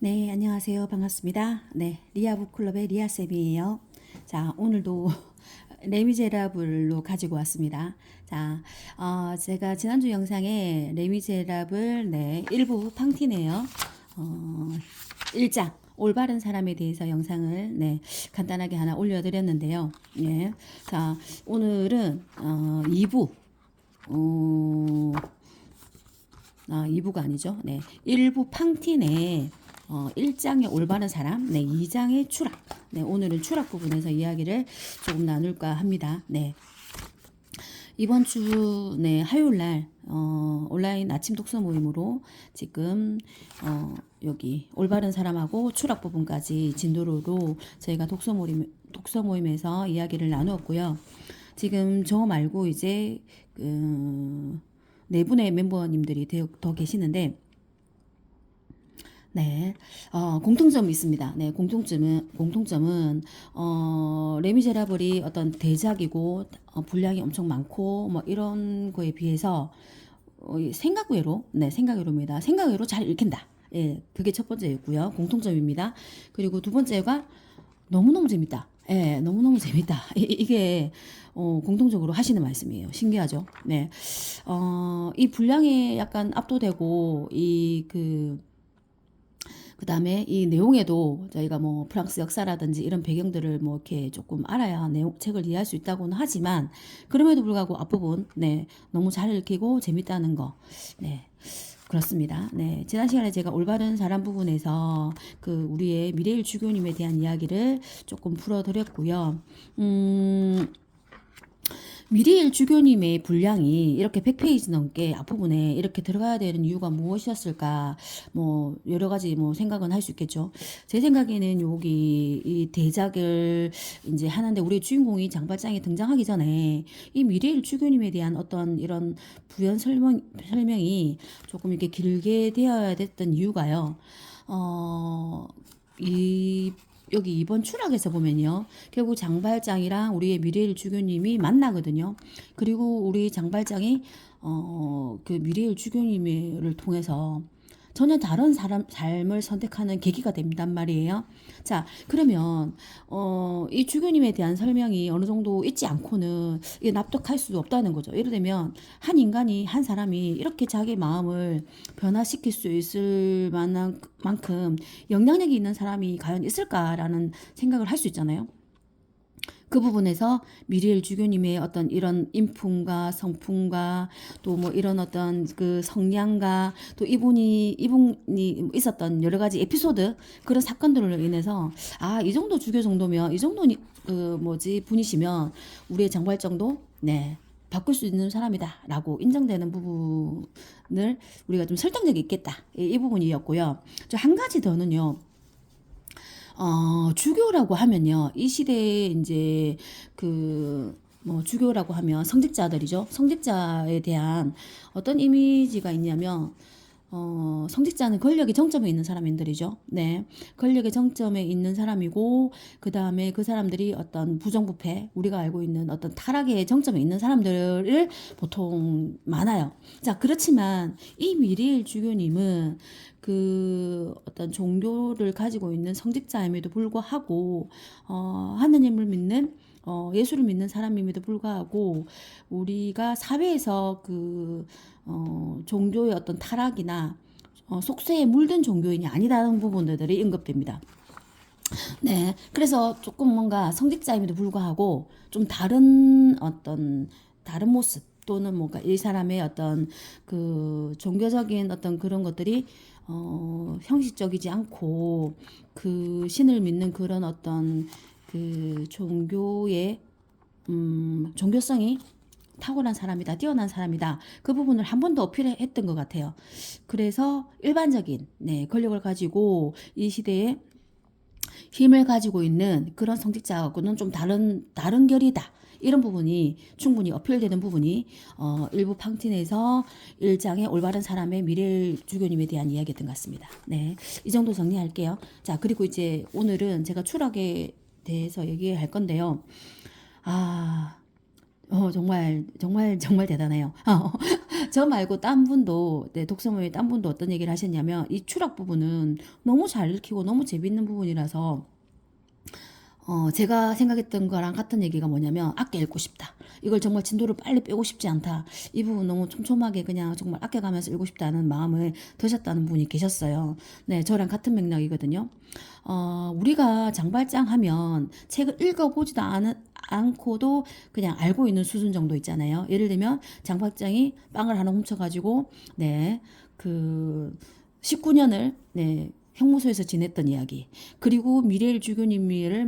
네, 안녕하세요. 반갑습니다. 네, 리아북클럽의 리아쌤이에요. 자, 오늘도 레미제라블로 가지고 왔습니다. 자, 제가 지난주 영상에 레미제라블, 네, 일부 팡티네요. 1장, 올바른 사람에 대해서 영상을, 네, 간단하게 하나 올려드렸는데요. 예. 자, 오늘은, 2부, 2부가 아니죠. 네. 1부 팡틴의 1장의 올바른 사람, 네, 2장의 추락. 네, 오늘은 추락 부분에서 이야기를 조금 나눌까 합니다. 네. 이번 주, 네, 화요일 날, 온라인 아침 독서 모임으로 지금, 여기, 올바른 사람하고 추락 부분까지 진도로 저희가 독서 모임에서 이야기를 나누었고요. 지금 저 말고 이제, 네 분의 멤버님들이 더 계시는데, 네, 공통점이 있습니다. 네, 공통점은, 레미제라블이 어떤 대작이고, 분량이 엄청 많고, 뭐, 이런 거에 비해서, 생각외로, 네, 생각외로입니다. 생각외로 잘 읽힌다. 예, 그게 첫 번째였고요. 공통점입니다. 그리고 두 번째가 너무너무 재밌다. 예, 너무너무 재밌다. 이게, 공통적으로 하시는 말씀이에요. 신기하죠? 네. 이 분량에 약간 압도되고, 그 다음에 이 내용에도 저희가 뭐 프랑스 역사라든지 이런 배경들을 뭐 이렇게 조금 알아야 책을 이해할 수 있다고는 하지만 그럼에도 불구하고 앞부분, 네, 너무 잘 읽히고 재밌다는 거, 네. 그렇습니다. 네. 지난 시간에 제가 올바른 사람 부분에서 우리의 미래일 주교님에 대한 이야기를 조금 풀어드렸고요. 미리일 주교님의 분량이 이렇게 100페이지 넘게 앞부분에 이렇게 들어가야 되는 이유가 무엇이었을까? 뭐, 여러 가지 뭐 생각은 할 수 있겠죠. 제 생각에는 여기 이 대작을 이제 하는데 우리 주인공이 장발장에 등장하기 전에 이 미리일 주교님에 대한 어떤 이런 부연 설명이 조금 이렇게 길게 되어야 됐던 이유가요. 어, 이 여기 이번 추락에서 보면요. 결국 장발장이랑 우리의 미래일 주교님이 만나거든요. 그리고 우리 장발장이 미래일 주교님을 통해서 전혀 다른 삶을 선택하는 계기가 된단 말이에요. 자, 그러면 이 주교님에 대한 설명이 어느 정도 있지 않고는 이게 납득할 수 없다는 거죠. 예를 들면 한 인간이 한 사람이 이렇게 자기 마음을 변화시킬 수 있을 만한 만큼 영향력이 있는 사람이 과연 있을까라는 생각을 할 수 있잖아요. 그 부분에서 미리엘 주교님의 어떤 이런 인품과 성품과 또 뭐 이런 어떤 그 성량과 또 이분이 있었던 여러 가지 에피소드 그런 사건들로 인해서 이 정도 주교 정도면 이 정도 분이시면 우리의 장발정도 네 바꿀 수 있는 사람이다라고 인정되는 부분을 우리가 좀 설득력이 있겠다 이 부분이었고요. 저 한 가지 더는요. 주교라고 하면요. 이 시대에 이제 주교라고 하면 성직자들이죠. 성직자에 대한 어떤 이미지가 있냐면, 성직자는 권력의 정점에 있는 사람들이죠. 네. 권력의 정점에 있는 사람이고, 그 다음에 그 사람들이 어떤 부정부패, 우리가 알고 있는 어떤 타락의 정점에 있는 사람들을 보통 많아요. 자, 그렇지만 이 미리엘 주교님은 어떤 종교를 가지고 있는 성직자임에도 불구하고, 하느님을 믿는 예수를 믿는 사람임에도 불구하고 우리가 사회에서 종교의 어떤 타락이나 속세에 물든 종교인이 아니다는 부분들이 언급됩니다. 네, 그래서 조금 뭔가 성직자임에도 불구하고 좀 다른 모습 또는 뭔가 이 사람의 어떤 종교적인 어떤 그런 것들이 형식적이지 않고 신을 믿는 그런 어떤 종교의 종교성이 탁월한 사람이다, 뛰어난 사람이다. 그 부분을 한 번 더 어필했던 것 같아요. 그래서 일반적인 권력을 가지고 이 시대에 힘을 가지고 있는 그런 성직자하고는 좀 다른 결이다. 이런 부분이 충분히 어필되는 부분이 일부 팡틴에서 1장의 올바른 사람의 미래 주교님에 대한 이야기였던 것 같습니다. 네, 이 정도 정리할게요. 자, 그리고 이제 오늘은 제가 추락에 대해서 얘기할 건데요. 정말 대단해요. 저 말고 딴 분도, 네, 독서모임의 딴 분도 어떤 얘기를 하셨냐면, 이 추락 부분은 너무 잘 읽히고 너무 재밌는 부분이라서, 제가 생각했던 거랑 같은 얘기가 뭐냐면, 아껴 읽고 싶다. 이걸 정말 진도를 빨리 빼고 싶지 않다. 이 부분 너무 촘촘하게 그냥 정말 아껴가면서 읽고 싶다는 마음을 드셨다는 분이 계셨어요. 네, 저랑 같은 맥락이거든요. 우리가 장발장 하면 책을 읽어보지도 않고도 그냥 알고 있는 수준 정도 있잖아요. 예를 들면, 장발장이 빵을 하나 훔쳐가지고, 네, 그, 19년을, 네, 형무소에서 지냈던 이야기. 그리고 미래일 주교님을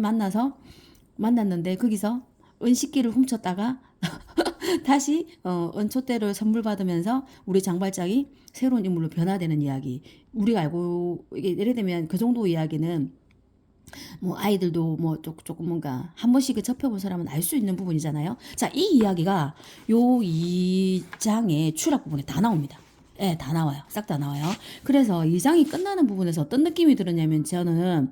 만났는데 거기서 은식기를 훔쳤다가 다시 은촛대를 선물 받으면서 우리 장발장이 새로운 인물로 변화되는 이야기. 우리가 알고 이게 예를 들면 그 정도 이야기는 뭐 아이들도 뭐 조금 뭔가 한 번씩 접해본 사람은 알 수 있는 부분이잖아요. 자, 이 이야기가 요 2장의 추락 부분에 다 나옵니다. 예, 다 나와요. 싹 다 나와요. 그래서 2장이 끝나는 부분에서 어떤 느낌이 들었냐면 저는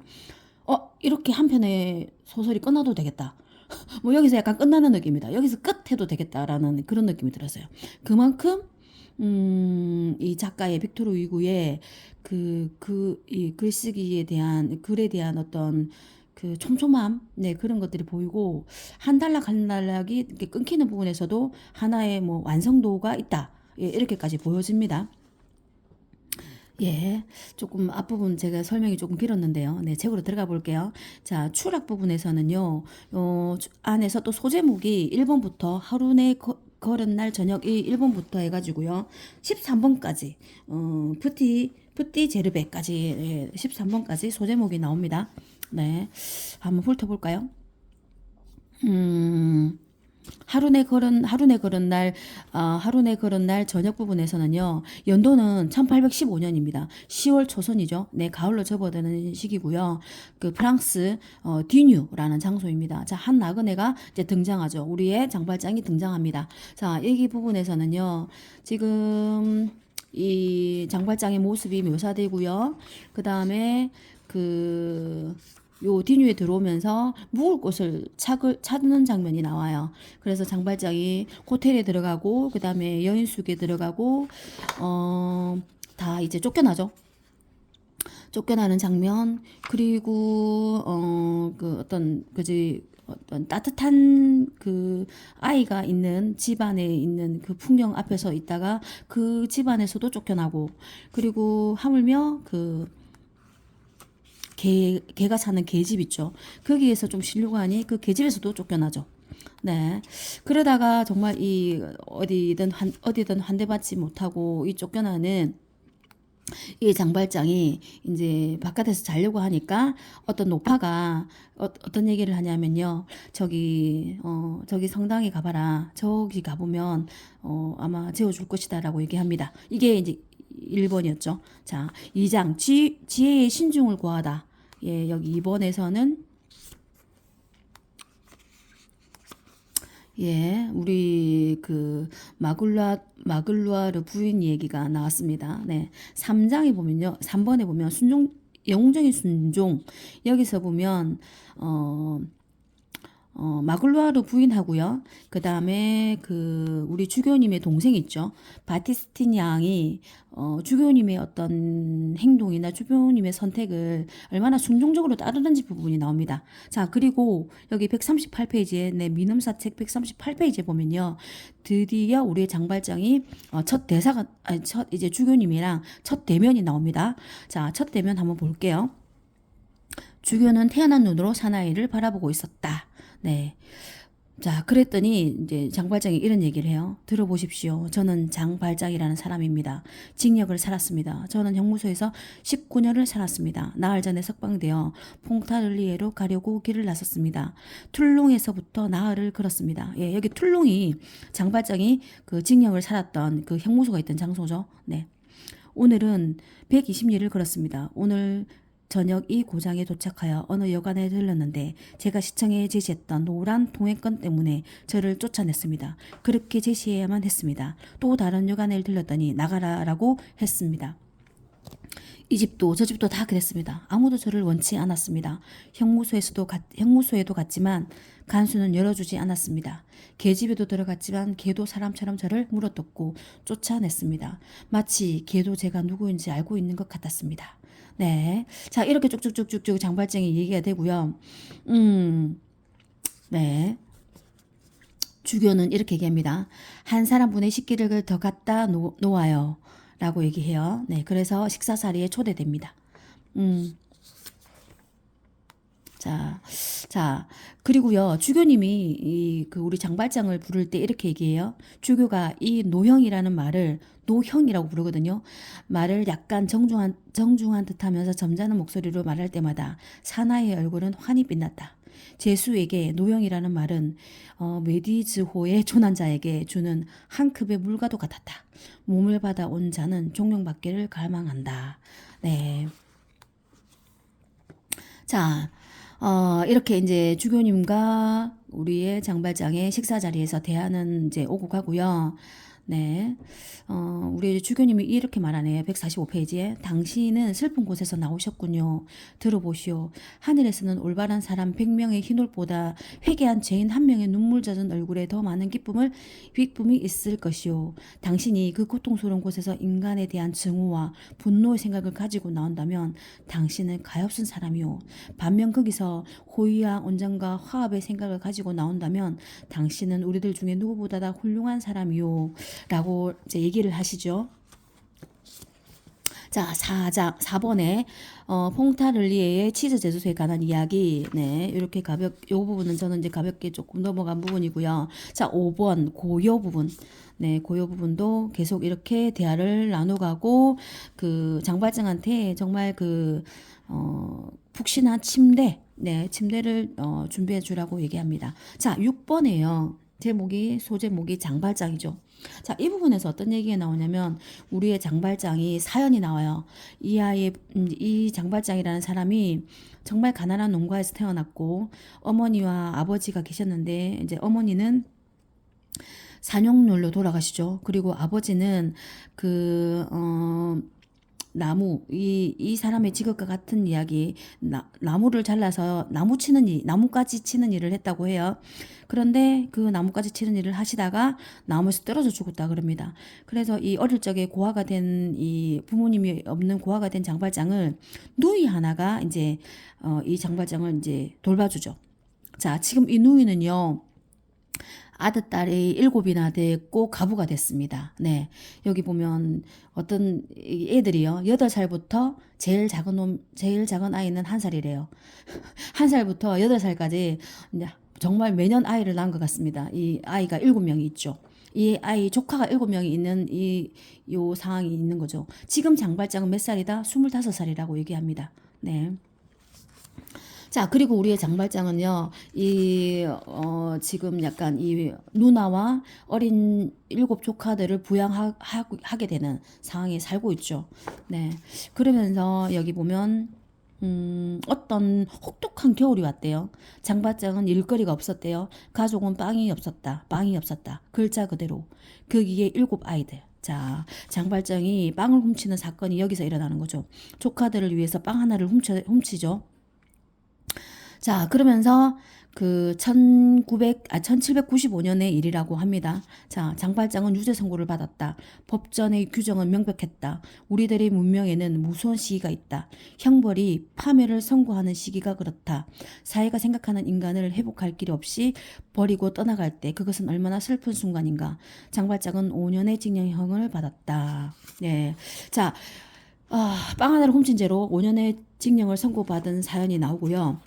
이렇게 한 편의 소설이 끝나도 되겠다. 뭐 여기서 약간 끝나는 느낌이다. 여기서 끝 해도 되겠다라는 그런 느낌이 들었어요. 그만큼 이 작가의 빅토르 위구의 이 글쓰기에 대한 글에 대한 어떤 그 촘촘함, 네, 그런 것들이 보이고 한 단락 한 단락이 이렇게 끊기는 부분에서도 하나의 뭐 완성도가 있다. 예, 이렇게까지 보여집니다. 예, 조금 앞부분 제가 설명이 조금 길었는데요. 네, 책으로 들어가 볼게요. 자, 추락 부분에서는요, 안에서 또 소제목이 1번부터 하루 내 걸은 날 저녁 1번부터 해가지고요, 13번까지, 푸띠 제르베까지, 예, 13번까지 소제목이 나옵니다. 네, 한번 훑어볼까요? 하루 내 걸은 날 저녁 부분에서는요, 연도는 1815년입니다. 10월 초선이죠. 네, 가을로 접어드는 시기고요. 그 프랑스, 디뉴라는 장소입니다. 자, 한 나그네가 이제 등장하죠. 우리의 장발장이 등장합니다. 자, 여기 부분에서는요, 지금, 이 장발장의 모습이 묘사되고요. 그 다음에 요 디뉴에 들어오면서 묵을 곳을 찾는 장면이 나와요. 그래서 장발장이 호텔에 들어가고 그 다음에 여인숙에 들어가고 다 이제 쫓겨나죠. 쫓겨나는 장면. 그리고 어떤 따뜻한 그 아이가 있는 집안에 있는 그 풍경 앞에서 있다가 그 집안에서도 쫓겨나고, 그리고 하물며 개가 사는 개집 있죠. 거기에서 좀 쉬려고 하니 그 개집에서도 쫓겨나죠. 네. 그러다가 정말 이 어디든 환대받지 못하고 이 쫓겨나는 이 장발장이 이제 바깥에서 자려고 하니까 어떤 노파가 어떤 얘기를 하냐면요. 저기 성당에 가봐라. 저기 가보면 아마 재워줄 것이다라고 얘기합니다. 이게 이제 1번이었죠. 자, 2장 지혜의 신중을 구하다. 예, 여기 2번에서는 예, 우리 마글루아르 부인 얘기가 나왔습니다. 네. 3장에 보면요. 3번에 보면 영웅적인 순종. 여기서 보면, 마글루아르 부인하고요. 그 다음에 우리 주교님의 동생 있죠. 바티스틴 양이, 주교님의 어떤 행동이나 주교님의 선택을 얼마나 순종적으로 따르는지 부분이 나옵니다. 자, 그리고 여기 138페이지에, 내 민음사 책 138페이지에 보면요. 드디어 우리의 장발장이, 이제 주교님이랑 첫 대면이 나옵니다. 자, 첫 대면 한번 볼게요. 주교는 태어난 눈으로 사나이를 바라보고 있었다. 네. 자, 그랬더니 이제 장발장이 이런 얘기를 해요. 들어보십시오. 저는 장발장이라는 사람입니다. 징역을 살았습니다. 저는 형무소에서 19년을 살았습니다. 나흘 전에 석방되어 퐁타를리에로 가려고 길을 나섰습니다. 툴롱에서부터 나흘을 걸었습니다. 예, 여기 툴롱이 장발장이 그 징역을 살았던 그 형무소가 있던 장소죠. 네. 오늘은 120리를 걸었습니다. 오늘 저녁 이 고장에 도착하여 어느 여관에 들렀는데 제가 시청에 제시했던 노란 통행권 때문에 저를 쫓아냈습니다. 그렇게 제시해야만 했습니다. 또 다른 여관에 들렀더니 나가라라고 했습니다. 이 집도 저 집도 다 그랬습니다. 아무도 저를 원치 않았습니다. 형무소에도 갔지만 간수는 열어주지 않았습니다. 개집에도 들어갔지만 개도 사람처럼 저를 물어뜯고 쫓아냈습니다. 마치 개도 제가 누구인지 알고 있는 것 같았습니다. 네. 자, 이렇게 쭉쭉쭉쭉쭉 장발장이 얘기가 되고요. 네. 주교는 이렇게 얘기합니다. 한 사람분의 식기를 더 갖다 놓아요. 라고 얘기해요. 네, 그래서 식사 자리에 초대됩니다. 음, 자, 자, 그리고요, 주교님이 그 우리 장발장을 부를 때 이렇게 얘기해요. 주교가 이 노형이라는 말을 노형이라고 부르거든요. 말을 약간 정중한 듯 하면서 점잖은 목소리로 말할 때마다 사나이의 얼굴은 환히 빛났다. 제수에게 노형이라는 말은 메디즈호의 조난자에게 주는 한 컵의 물과도 같았다. 몸을 받아 온 자는 종령받기를 갈망한다. 네. 자, 이렇게 이제 주교님과 우리의 장발장의 식사 자리에서 대화는 이제 오고 가고요. 네. 우리 주교님이 이렇게 말하네요. 145페이지에. 당신은 슬픈 곳에서 나오셨군요. 들어보시오. 하늘에서는 올바른 사람 100명의 흰옷보다 회개한 죄인 한 명의 눈물 젖은 얼굴에 더 많은 기쁨이 있을 것이오. 당신이 그 고통스러운 곳에서 인간에 대한 증오와 분노의 생각을 가지고 나온다면 당신은 가엾은 사람이오. 반면 거기서 호의와 온정과 화합의 생각을 가지고 나온다면 당신은 우리들 중에 누구보다 다 훌륭한 사람이오. 라고 이제 얘기를 하시죠. 자, 4번에 퐁타를리에의 치즈 제조소에 관한 이야기. 네, 이렇게 요 부분은 저는 이제 가볍게 조금 넘어간 부분이고요. 자, 5번 고요 부분. 네, 고요 부분도 계속 이렇게 대화를 나눠가고 그 장발장한테 정말 푹신한 침대, 네, 침대를 준비해 주라고 얘기합니다. 자, 6번에요. 소제목이 장발장이죠. 자, 이 부분에서 어떤 얘기가 나오냐면 우리의 장발장이 사연이 나와요. 이 장발장이라는 사람이 정말 가난한 농가에서 태어났고 어머니와 아버지가 계셨는데 이제 어머니는 산용놀로 돌아가시죠. 그리고 아버지는 이 사람의 직업과 같은 이야기, 나무를 잘라서 나무까지 치는 일을 했다고 해요. 그런데 그 나무까지 치는 일을 하시다가 나무에서 떨어져 죽었다 그럽니다. 그래서 이 어릴 적에 고아가 된 이 부모님이 없는 고아가 된 장발장을 누이 하나가 이제 이 장발장을 이제 돌봐주죠. 자, 지금 이 누이는요. 아들딸이 7이나 됐고 가부가 됐습니다. 네. 여기 보면 어떤 애들이요. 8살부터 제일 작은 아이는 1살이래요. 1살부터 8살까지 정말 매년 아이를 낳은 것 같습니다. 이 아이가 7명이 있죠. 이 아이 조카가 7명이 있는 요 상황이 있는 거죠. 지금 장발장은 몇 살이다? 25살이라고 얘기합니다. 네. 자, 그리고 우리의 장발장은요, 지금 약간 이 누나와 어린 7 조카들을 부양하게 되는 상황에 살고 있죠. 네. 그러면서 여기 보면, 어떤 혹독한 겨울이 왔대요. 장발장은 일거리가 없었대요. 가족은 빵이 없었다. 글자 그대로. 거기에 7 아이들. 자, 장발장이 빵을 훔치는 사건이 여기서 일어나는 거죠. 조카들을 위해서 빵 하나를 훔치죠. 자, 그러면서 1795년의 일이라고 합니다. 자, 장발장은 유죄 선고를 받았다. 법전의 규정은 명백했다. 우리들의 문명에는 무서운 시기가 있다. 형벌이 파멸을 선고하는 시기가 그렇다. 사회가 생각하는 인간을 회복할 길 없이 버리고 떠나갈 때 그것은 얼마나 슬픈 순간인가. 장발장은 5년의 징역형을 받았다. 네. 자, 빵 하나를 훔친 죄로 5년의 징역을 선고받은 사연이 나오고요.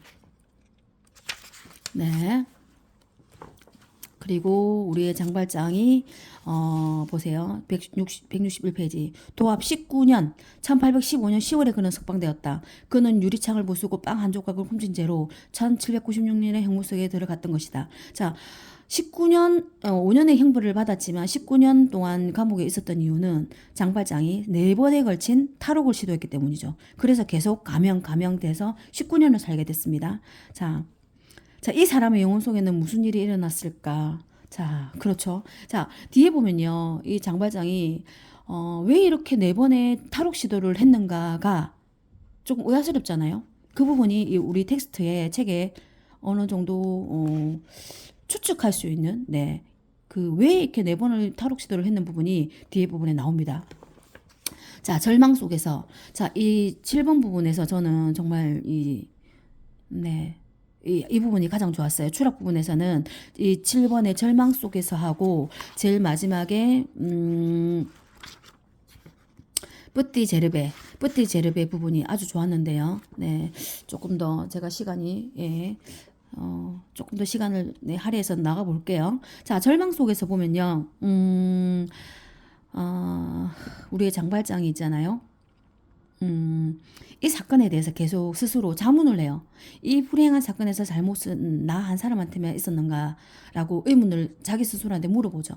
네. 그리고 우리의 장발장이 보세요. 161페이지. 도합 19년 1815년 10월에 그는 석방되었다. 그는 유리창을 부수고 빵 한 조각을 훔친 채로 1796년에 형무소에 들어갔던 것이다. 자, 5년의 형벌을 받았지만 19년 동안 감옥에 있었던 이유는 장발장이 4번에 걸친 탈옥을 시도했기 때문이죠. 그래서 계속 감형돼서 19년을 살게 됐습니다. 자, 이 사람의 영혼 속에는 무슨 일이 일어났을까? 자, 그렇죠. 자, 뒤에 보면요. 이 장발장이 왜 이렇게 네 번의 탈옥 시도를 했는가가 조금 의아스럽잖아요. 그 부분이 우리 텍스트에 책에 어느 정도 추측할 수 있는 네. 그 왜 이렇게 네 번을 탈옥 시도를 했는 부분이 뒤에 부분에 나옵니다. 자, 절망 속에서 자, 이 7번 부분에서 저는 정말 네. 이 부분이 가장 좋았어요. 추락 부분에서는 이 7번의 절망 속에서 하고 제일 마지막에 뿌띠 제르베 부분이 아주 좋았는데요. 네, 조금 더 제가 시간이 조금 더 시간을 할애해서 나가 볼게요. 자, 절망 속에서 보면요, 우리의 장발장이 있잖아요. 이 사건에 대해서 계속 스스로 자문을 해요. 이 불행한 사건에서 잘못은 나 한 사람한테만 있었는가라고 의문을 자기 스스로한테 물어보죠.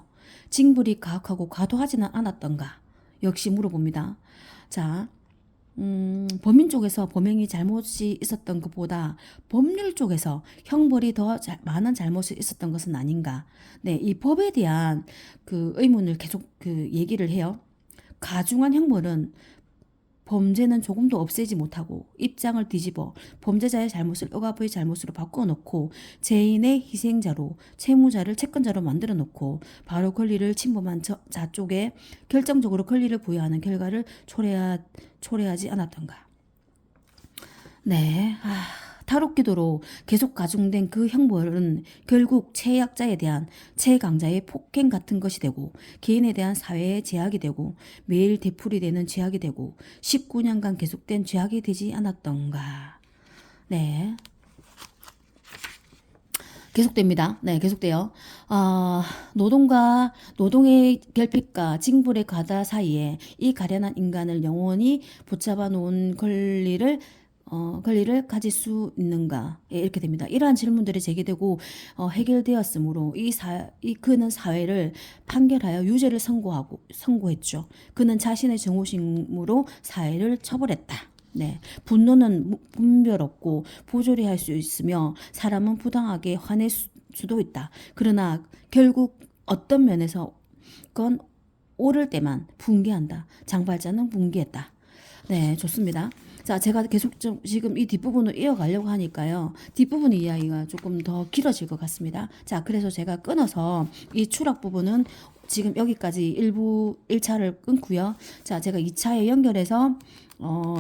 징벌이 가혹하고 과도하지는 않았던가? 역시 물어봅니다. 자, 범인 쪽에서 범행이 잘못이 있었던 것보다 법률 쪽에서 형벌이 더 많은 잘못이 있었던 것은 아닌가? 네, 이 법에 대한 그 의문을 계속 그 얘기를 해요. 가중한 형벌은 범죄는 조금도 없애지 못하고 입장을 뒤집어 범죄자의 잘못을 억압의 잘못으로 바꿔놓고 죄인의 희생자로 채무자를 채권자로 만들어 놓고 바로 권리를 침범한 자 쪽에 결정적으로 권리를 부여하는 결과를 초래하지 않았던가. 네, 탈옥기도로 계속 가중된 그 형벌은 결국 최약자에 대한 최강자의 폭행 같은 것이 되고 개인에 대한 사회의 제약이 되고 매일 되풀이 되는 죄악이 되고 19년간 계속된 죄악이 되지 않았던가. 네. 계속됩니다. 네, 계속돼요. 노동의 결핍과 징벌의 과다 사이에 이 가련한 인간을 영원히 붙잡아 놓은 권리를 가질 수 있는가? 예, 이렇게 됩니다. 이러한 질문들이 제기되고 해결되었으므로 그는 사회를 판결하여 유죄를 선고했죠. 그는 자신의 정오심으로 사회를 처벌했다. 네, 분노는 분별 없고 부조리 할 수 있으며 사람은 부당하게 화낼 수도 있다. 그러나 결국 어떤 면에서 건 오를 때만 붕괴한다. 장발자는 붕괴했다. 네, 좋습니다. 자, 제가 계속 좀 지금 이 뒷부분을 이어가려고 하니까요. 뒷부분 이야기가 조금 더 길어질 것 같습니다. 자, 그래서 제가 끊어서 이 추락 부분은 지금 여기까지 1차를 끊고요. 자, 제가 2차에 연결해서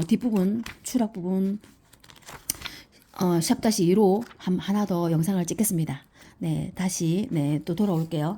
뒷부분, 추락 부분 샵-2로 하나 더 영상을 찍겠습니다. 네, 다시 또 돌아올게요.